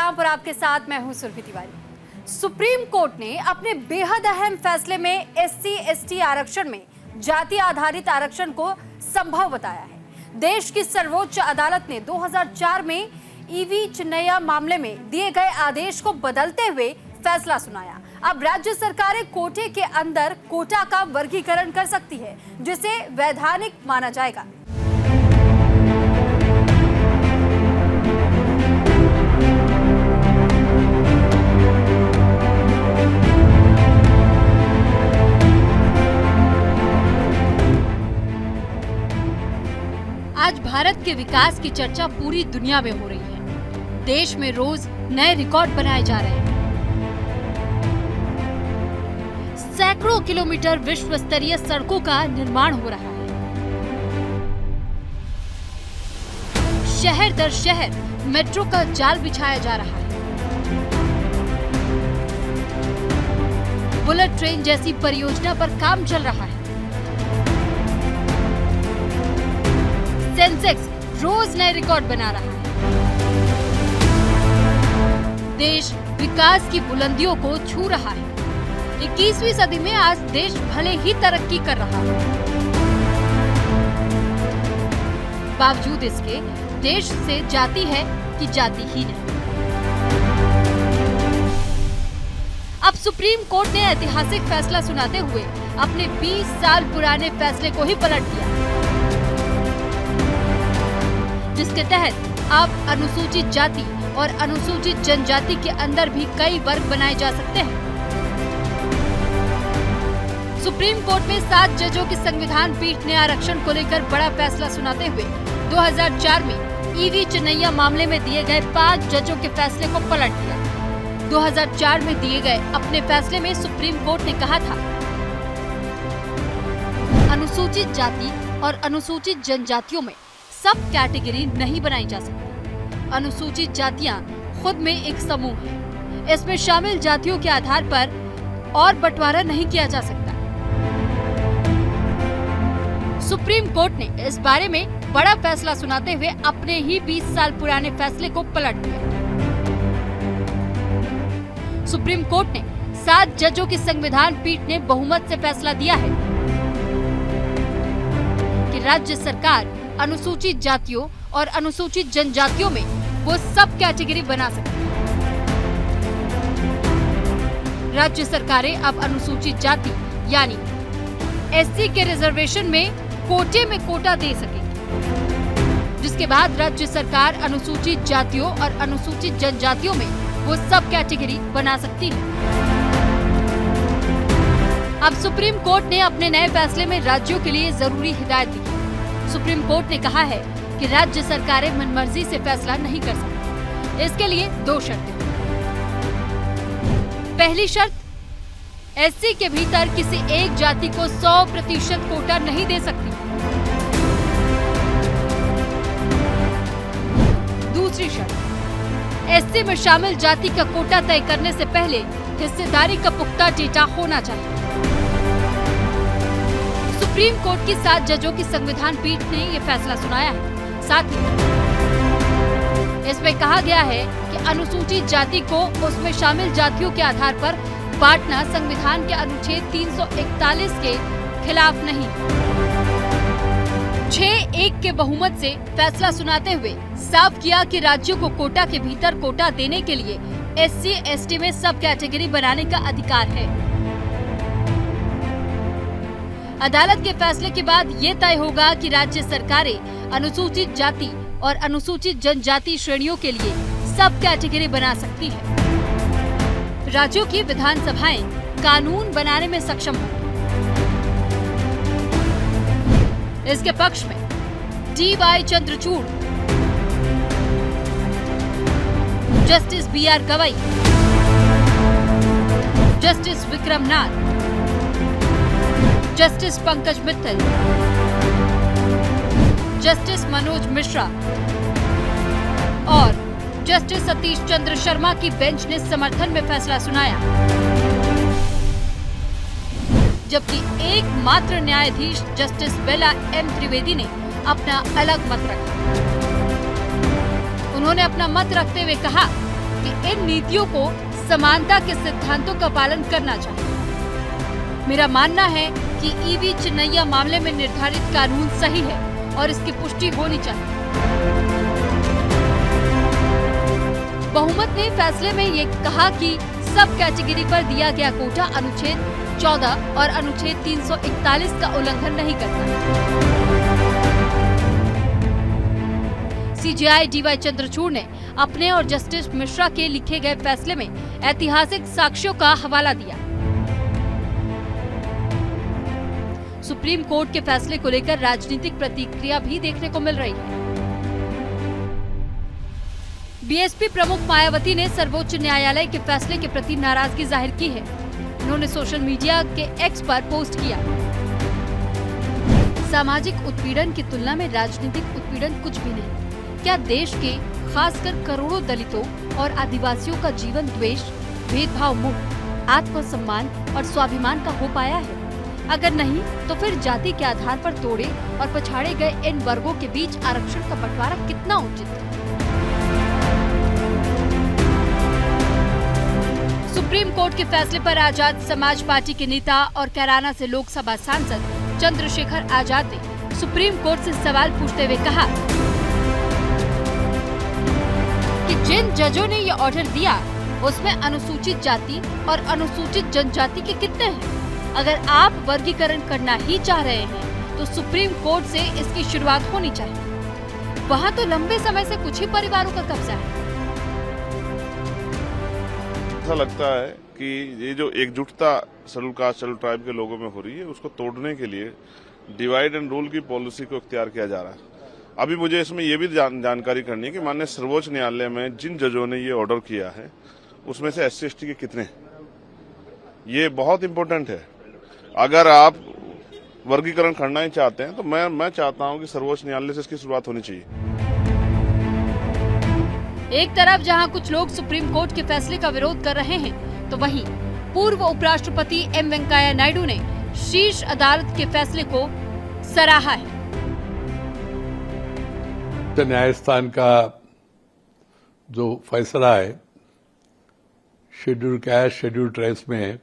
सलाम और आपके साथ मैं हूं सुरभि तिवारी। सुप्रीम कोर्ट ने अपने बेहद अहम फैसले में SC/ST आरक्षण में जाति आधारित आरक्षण को संभव बताया है। देश की सर्वोच्च अदालत ने 2004 में EV चिन्नैया मामले में दिए गए आदेश को बदलते हुए फैसला सुनाया। अब राज्य सरकारें कोटे के अंदर कोटा का वर्गीकरण कर सकती है, जिसे वैधानिक माना जाएगा। आज भारत के विकास की चर्चा पूरी दुनिया में हो रही है। देश में रोज नए रिकॉर्ड बनाए जा रहे हैं। सैकड़ों किलोमीटर विश्व स्तरीय सड़कों का निर्माण हो रहा है। शहर दर शहर मेट्रो का जाल बिछाया जा रहा है। बुलेट ट्रेन जैसी परियोजना पर काम चल रहा है। सेंसेक्स रोज नए रिकॉर्ड बना रहा है। देश विकास की बुलंदियों को छू रहा है। 21वीं सदी में आज देश भले ही तरक्की कर रहा है, बावजूद इसके देश से जाति है कि जाति ही नहीं। अब सुप्रीम कोर्ट ने ऐतिहासिक फैसला सुनाते हुए अपने 20 साल पुराने फैसले को ही पलट दिया, जिसके तहत अब अनुसूचित जाति और अनुसूचित जनजाति के अंदर भी कई वर्ग बनाए जा सकते हैं। सुप्रीम कोर्ट में 7 जजों की संविधान पीठ ने आरक्षण को लेकर बड़ा फैसला सुनाते हुए 2004 में EV चिन्नैया मामले में दिए गए 5 जजों के फैसले को पलट दिया। 2004 में दिए गए अपने फैसले में सुप्रीम कोर्ट ने कहा था, अनुसूचित जाति और अनुसूचित जनजातियों में सब कैटेगरी नहीं बनाई जा सकती। अनुसूचित जातियां खुद में एक समूह है। इसमें शामिल जातियों के आधार पर और बंटवारा नहीं किया जा सकता। सुप्रीम कोर्ट ने इस बारे में बड़ा फैसला सुनाते हुए अपने ही 20 साल पुराने फैसले को पलट दिया। सुप्रीम कोर्ट ने 7 जजों की संविधान पीठ ने बहुमत से फैसला दिया है कि राज्य सरकार अनुसूचित जातियों और अनुसूचित जनजातियों में वो सब कैटेगरी बना सकती है। राज्य सरकारें अब अनुसूचित जाति यानी SC के रिजर्वेशन में कोटे में कोटा दे सकेगी, जिसके बाद राज्य सरकार अनुसूचित जातियों और अनुसूचित जनजातियों में वो सब कैटेगरी बना सकती है। अब सुप्रीम कोर्ट ने अपने नए फैसले में राज्यों के लिए जरूरी हिदायत दी। सुप्रीम कोर्ट ने कहा है कि राज्य सरकारें मनमर्जी से फैसला नहीं कर सकती। इसके लिए 2 शर्तें। पहली शर्त, SC के भीतर किसी एक जाति को 100% कोटा नहीं दे सकती। दूसरी शर्त, SC में शामिल जाति का कोटा तय करने से पहले हिस्सेदारी का पुख्ता डेटा होना चाहिए। सुप्रीम कोर्ट की 7 जजों की संविधान पीठ ने ये फैसला सुनाया है। साथ ही इसमें कहा गया है कि अनुसूचित जाति को उसमें शामिल जातियों के आधार पर बांटना संविधान के अनुच्छेद 341 के खिलाफ नहीं। 6-1 के बहुमत से फैसला सुनाते हुए साफ किया कि राज्यों को कोटा के भीतर कोटा देने के लिए SC/ST में सब कैटेगरी बनाने का अधिकार है। अदालत के फैसले के बाद ये तय होगा कि राज्य सरकारें अनुसूचित जाति और अनुसूचित जनजाति श्रेणियों के लिए सब कैटेगरी बना सकती है। राज्यों की विधानसभाएं कानून बनाने में सक्षम होंगी। इसके पक्ष में DY Chandrachud, justice BR Gavai, justice Vikram Nath, justice Pankaj Mittal, justice Manoj Mishra और जस्टिस सतीश चंद्र शर्मा की बेंच ने समर्थन में फैसला सुनाया, जबकि एकमात्र न्यायाधीश जस्टिस बेला M त्रिवेदी ने अपना अलग मत रखा। उन्होंने अपना मत रखते हुए कहा कि इन नीतियों को समानता के सिद्धांतों का पालन करना चाहिए। मेरा मानना है कि ईवी चिन्नैया मामले में निर्धारित कानून सही है और इसकी पुष्टि होनी चाहिए। बहुमत ने फैसले में ये कहा कि सब कैटेगरी पर दिया गया कोटा अनुच्छेद 14 और अनुच्छेद 341 का उल्लंघन नहीं करता। सीजेआई डीवाई चंद्रचूड़ ने अपने और जस्टिस मिश्रा के लिखे गए फैसले में ऐतिहासिक साक्ष्यों का हवाला दिया। सुप्रीम कोर्ट के फैसले को लेकर राजनीतिक प्रतिक्रिया भी देखने को मिल रही है। बीएसपी प्रमुख मायावती ने सर्वोच्च न्यायालय के फैसले के प्रति नाराजगी जाहिर की है। उन्होंने सोशल मीडिया के एक्स पर पोस्ट किया, सामाजिक उत्पीड़न की तुलना में राजनीतिक उत्पीड़न कुछ भी नहीं। क्या देश के खासकर करोड़ों दलितों और आदिवासियों का जीवन द्वेष, भेदभाव मुक्त, आत्मसम्मान और स्वाभिमान का हो पाया है? अगर नहीं तो फिर जाति के आधार पर तोड़े और पछाड़े गए इन वर्गों के बीच आरक्षण का बंटवारा कितना उचित है? सुप्रीम कोर्ट के फैसले पर आजाद समाज पार्टी के नेता और कैराना से लोकसभा सांसद चंद्रशेखर आजाद ने सुप्रीम कोर्ट से सवाल पूछते हुए कहा कि जिन जजों ने ये ऑर्डर दिया उसमें अनुसूचित जाति और अनुसूचित जनजाति के कितने हैं? अगर आप वर्गीकरण करना ही चाह रहे हैं तो सुप्रीम कोर्ट से इसकी शुरुआत होनी चाहिए। वहाँ तो लंबे समय से कुछ ही परिवारों का कब्जा है। ऐसा लगता है कि ये जो एकजुटता शेड्यूल कास्ट शेड्यूल ट्राइब के लोगों में हो रही है, उसको तोड़ने के लिए डिवाइड एंड रूल की पॉलिसी को इख्तियार किया जा रहा है। अभी मुझे इसमें यह भी जानकारी करनी है कि माननीय सर्वोच्च न्यायालय में जिन जजों ने ये ऑर्डर किया है उसमें से SC ST के कितने हैं, ये बहुत इम्पोर्टेंट है। अगर आप वर्गीकरण करना ही चाहते हैं तो मैं चाहता हूं कि सर्वोच्च न्यायालय से इसकी शुरुआत होनी चाहिए। एक तरफ जहां कुछ लोग सुप्रीम कोर्ट के फैसले का विरोध कर रहे हैं तो वहीं पूर्व उपराष्ट्रपति M वेंकैया नायडू ने शीर्ष अदालत के फैसले को सराहा है। न्यायस्थान का जो फैसला है शेड्यूल कास्ट शेड्यूल ट्राइब्स में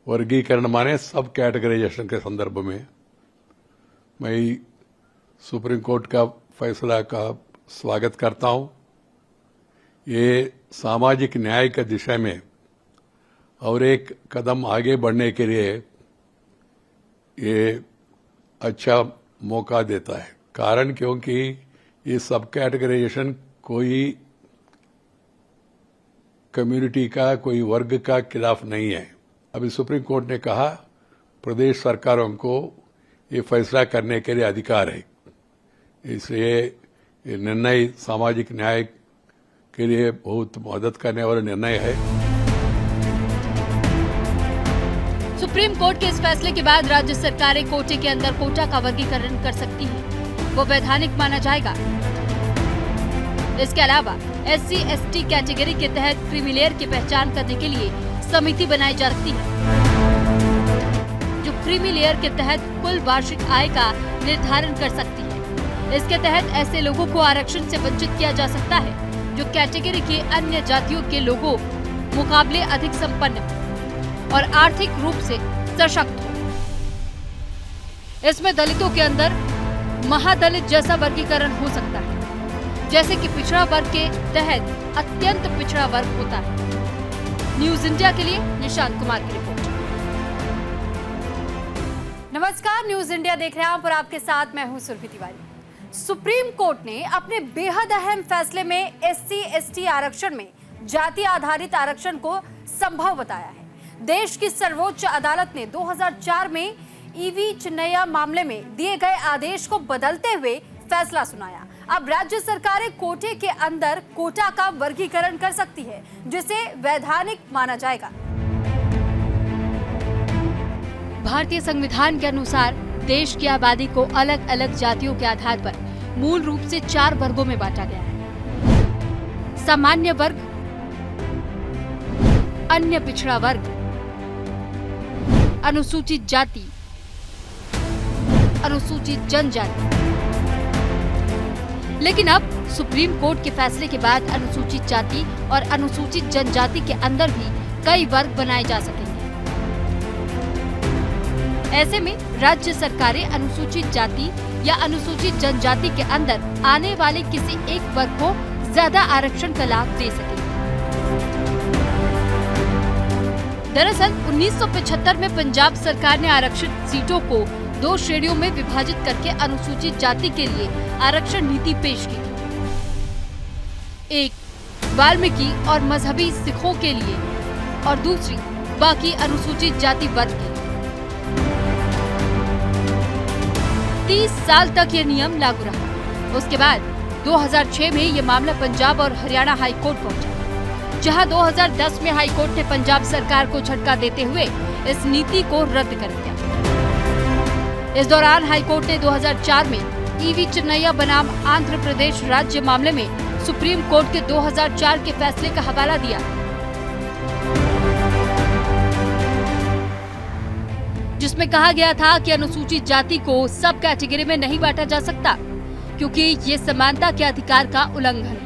वर्गीकरण माने सब कैटेगराइजेशन के संदर्भ में मैं सुप्रीम कोर्ट का फैसला का स्वागत करता हूं। ये सामाजिक न्याय की दिशा में और एक कदम आगे बढ़ने के लिए ये अच्छा मौका देता है। कारण क्योंकि ये सब कैटेगराइजेशन कोई कम्युनिटी का कोई वर्ग का खिलाफ नहीं है। अभी सुप्रीम कोर्ट ने कहा प्रदेश सरकारों को ये फैसला करने के लिए अधिकार है, इसलिए ये निर्णय सामाजिक न्याय के लिए बहुत मदद करने वाला निर्णय है। सुप्रीम कोर्ट के इस फैसले के बाद राज्य सरकारें कोटे के अंदर कोटा का वर्गीकरण कर सकती हैं, वो वैधानिक माना जाएगा। इसके अलावा SC ST कैटेगरी के तहत क्रीमी लेयर की पहचान करने के लिए समिति बनाई जा सकती है, जो क्रीमी लेयर के तहत कुल वार्षिक आय का निर्धारण कर सकती है। इसके तहत ऐसे लोगों को आरक्षण से वंचित किया जा सकता है जो कैटेगरी के अन्य जातियों के लोगों मुकाबले अधिक संपन्न हो और आर्थिक रूप से सशक्त हो। इसमें दलितों के अंदर महादलित जैसा वर्गीकरण हो सकता है, जैसे कि पिछड़ा वर्ग के तहत अत्यंत पिछड़ा वर्ग होता है। न्यूज इंडिया के लिए निशांत कुमार की रिपोर्ट। नमस्कार, न्यूज इंडिया देख रहे हैं आप और आपके साथ मैं हूं सुरभि तिवारी। सुप्रीम कोर्ट ने अपने बेहद अहम फैसले में SC ST आरक्षण में जाति आधारित आरक्षण को संभव बताया है। देश की सर्वोच्च अदालत ने 2004 में ईवी चिन्नैया मामले में दिए गए आदेश को बदलते हुए फैसला सुनाया। अब राज्य सरकारें कोटे के अंदर कोटा का वर्गीकरण कर सकती है, जिसे वैधानिक माना जाएगा। भारतीय संविधान के अनुसार देश की आबादी को अलग अलग जातियों के आधार पर मूल रूप से 4 वर्गों में बांटा गया है। सामान्य वर्ग, अन्य पिछड़ा वर्ग, अनुसूचित जाति, अनुसूचित जनजाति। लेकिन अब सुप्रीम कोर्ट के फैसले के बाद अनुसूचित जाति और अनुसूचित जनजाति के अंदर भी कई वर्ग बनाए जा सकेंगे। ऐसे में राज्य सरकारें अनुसूचित जाति या अनुसूचित जनजाति के अंदर आने वाले किसी एक वर्ग को ज्यादा आरक्षण का लाभ दे सकेंगे। दरअसल 1975 में पंजाब सरकार ने आरक्षित सीटों को 2 श्रेणियों में विभाजित करके अनुसूचित जाति के लिए आरक्षण नीति पेश की थी। एक वाल्मीकि और मजहबी सिखों के लिए और दूसरी बाकी अनुसूचित जाति वर्ग के लिए। 30 साल तक ये नियम लागू रहा। उसके बाद 2006 में ये मामला पंजाब और हरियाणा हाई कोर्ट पहुंचा, जहां 2010 में हाई कोर्ट ने पंजाब सरकार को झटका देते हुए इस नीति को रद्द कर दिया। इस दौरान हाई कोर्ट ने 2004 में ईवी चिन्नैया बनाम आंध्र प्रदेश राज्य मामले में सुप्रीम कोर्ट के 2004 के फैसले का हवाला दिया, जिसमें कहा गया था कि अनुसूचित जाति को सब कैटेगरी में नहीं बांटा जा सकता, क्योंकि ये समानता के अधिकार का उल्लंघन है।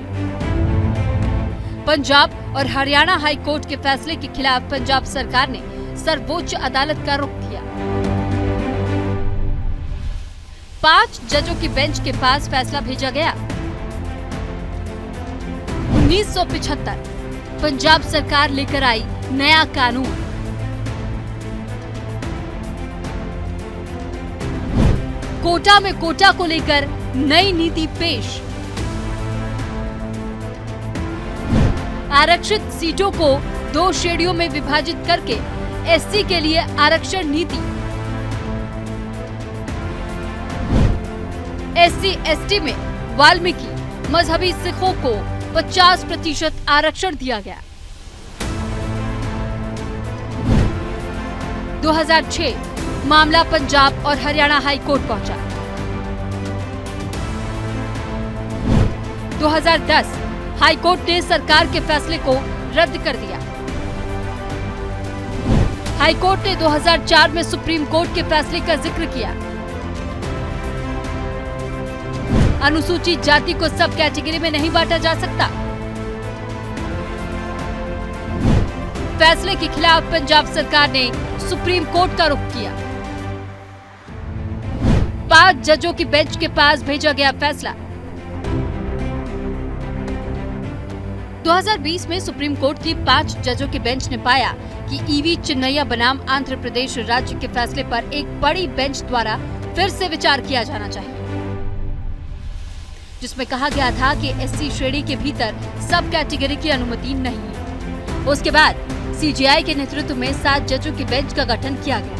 पंजाब और हरियाणा हाई कोर्ट के फैसले के खिलाफ पंजाब सरकार ने सर्वोच्च अदालत का रुख किया। 5 जजों की बेंच के पास फैसला भेजा गया। 1975 पंजाब सरकार लेकर आई नया कानून। कोटा में कोटा को लेकर नई नीति पेश। आरक्षित सीटों को 2 श्रेणियों में विभाजित करके एससी के लिए आरक्षण नीति। SC/ST में वाल्मीकि मजहबी सिखों को 50% आरक्षण दिया गया। 2006 मामला पंजाब और हरियाणा हाई कोर्ट पहुंचा। 2010 हाई कोर्ट ने सरकार के फैसले को रद्द कर दिया। हाई कोर्ट ने 2004 में सुप्रीम कोर्ट के फैसले का जिक्र किया। अनुसूचित जाति को सब कैटेगरी में नहीं बांटा जा सकता। फैसले के खिलाफ पंजाब सरकार ने सुप्रीम कोर्ट का रुख किया। 5 जजों की बेंच के पास भेजा गया फैसला। 2020 में सुप्रीम कोर्ट की 5 जजों की बेंच ने पाया कि ईवी चिन्नैया बनाम आंध्र प्रदेश राज्य के फैसले पर एक बड़ी बेंच द्वारा फिर से विचार किया जाना चाहिए, जिसमें कहा गया था कि एससी श्रेणी के भीतर सब कैटेगरी की अनुमति नहीं है। उसके बाद सीजेआई के नेतृत्व में 7 जजों की बेंच का गठन किया गया,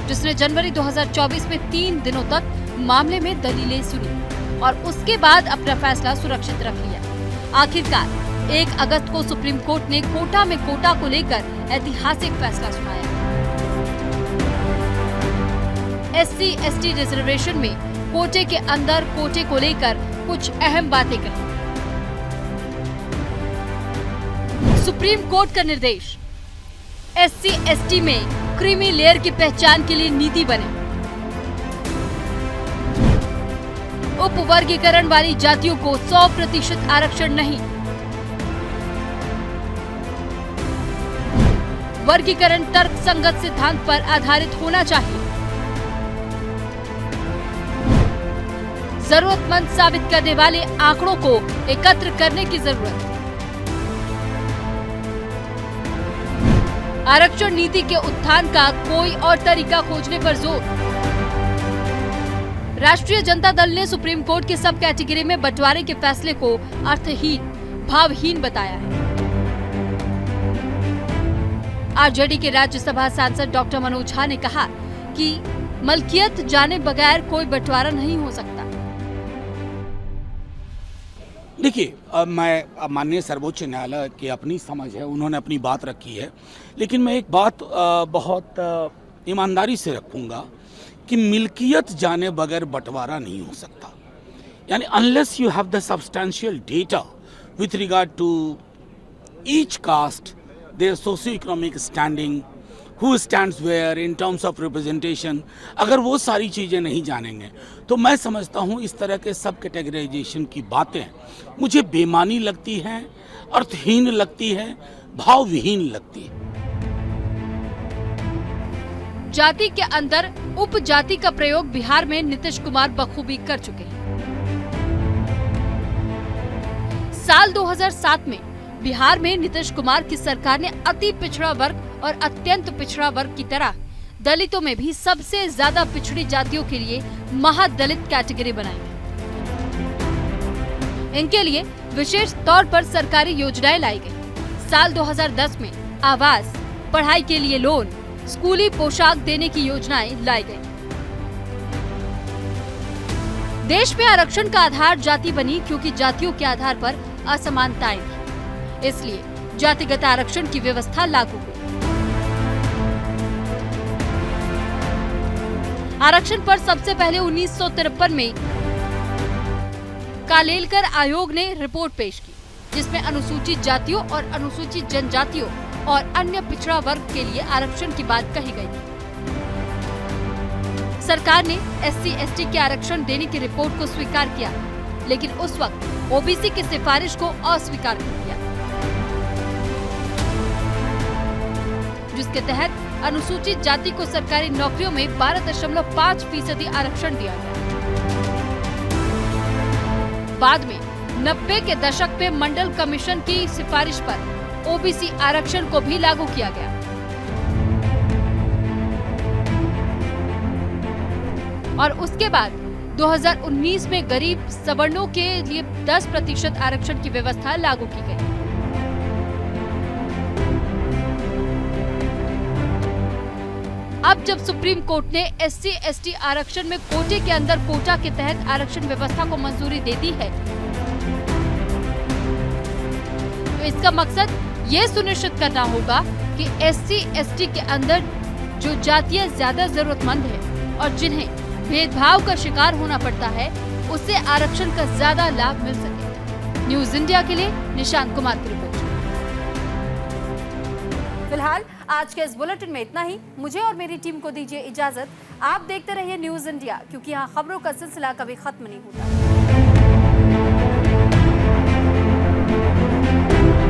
जिसने जनवरी 2024 में 3 दिनों तक मामले में दलीलें सुनी और उसके बाद अपना फैसला सुरक्षित रख लिया। आखिरकार 1 अगस्त को सुप्रीम कोर्ट ने कोटा में कोटा को लेकर ऐतिहासिक फैसला सुनाया। SC/ST रिजर्वेशन में कोटे के अंदर कोटे को लेकर कुछ अहम बातें कही। सुप्रीम कोर्ट का निर्देश, SC/ST में क्रीमी लेयर की पहचान के लिए नीति बने। उपवर्गीकरण वाली जातियों को 100% आरक्षण नहीं। वर्गीकरण तर्कसंगत सिद्धांत पर आधारित होना चाहिए। जरूरतमंद साबित करने वाले आंकड़ों को एकत्र करने की जरूरत। आरक्षण नीति के उत्थान का कोई और तरीका खोजने पर जोर। राष्ट्रीय जनता दल ने सुप्रीम कोर्ट के सब कैटेगरी में बंटवारे के फैसले को अर्थहीन, भावहीन बताया है। आरजेडी के राज्यसभा सांसद डॉक्टर मनोज झा ने कहा कि मलकियत जाने बगैर कोई बंटवारा नहीं हो सकता। देखिए, मैं माननीय सर्वोच्च न्यायालय की अपनी समझ है, उन्होंने अपनी बात रखी है, लेकिन मैं एक बात बहुत ईमानदारी से रखूंगा कि मिल्कियत जाने बगैर बंटवारा नहीं हो सकता। यानी unless you have the substantial data with regard to each caste, their socio economic standing, who stands where in terms of representation, अगर वो सारी चीज़ें नहीं जानेंगे तो मैं समझता हूँ इस तरह के सब कैटेगराइजेशन की बातें मुझे बेमानी लगती हैं, अर्थहीन लगती है, भावविहीन लगती है। जाति के अंदर उपजाति का प्रयोग बिहार में नीतीश कुमार बखूबी कर चुके हैं। साल 2007 में बिहार में नीतीश कुमार की सरकार ने अति पिछड़ा वर्ग और अत्यंत पिछड़ा वर्ग की तरह दलितों में भी सबसे ज्यादा पिछड़ी जातियों के लिए महादलित कैटेगरी बनाई है। इनके लिए विशेष तौर पर सरकारी योजनाएं लाई गई। साल 2010 में आवास, पढ़ाई के लिए लोन, स्कूली पोशाक देने की योजनाएं लाई गई। देश में आरक्षण का आधार जाति बनी क्योंकि जातियों के आधार पर असमानताएं थी, इसलिए जातिगत आरक्षण की व्यवस्था लागू हुई। आरक्षण पर सबसे पहले 1953 में कालेलकर आयोग ने रिपोर्ट पेश की, जिसमें अनुसूचित जातियों और अनुसूचित जनजातियों और अन्य पिछड़ा वर्ग के लिए आरक्षण की बात कही गई थी। सरकार ने SC/ST के आरक्षण देने की रिपोर्ट को स्वीकार किया, लेकिन उस वक्त OBC की सिफारिश को अस्वीकार कर दिया, जिसके तहत अनुसूचित जाति को सरकारी नौकरियों में 12.5% आरक्षण दिया गया। बाद में 90 के दशक में मंडल कमीशन की सिफारिश पर OBC आरक्षण को भी लागू किया गया। और उसके बाद 2019 में गरीब सवर्णों के लिए 10% आरक्षण की व्यवस्था लागू की गई। अब जब सुप्रीम कोर्ट ने SC/ST आरक्षण में कोटे के अंदर कोटा के तहत आरक्षण व्यवस्था को मंजूरी दे दी है, तो इसका मकसद ये सुनिश्चित करना होगा कि SC/ST के अंदर जो जातियां ज्यादा जरूरतमंद है और जिन्हें भेदभाव का शिकार होना पड़ता है, उससे आरक्षण का ज्यादा लाभ मिल सके। न्यूज इंडिया के लिए निशांत कुमार की रिपोर्ट। फिलहाल आज के इस बुलेटिन में इतना ही। मुझे और मेरी टीम को दीजिए इजाजत। आप देखते रहिए न्यूज इंडिया, क्योंकि यहाँ खबरों का सिलसिला कभी खत्म नहीं होता।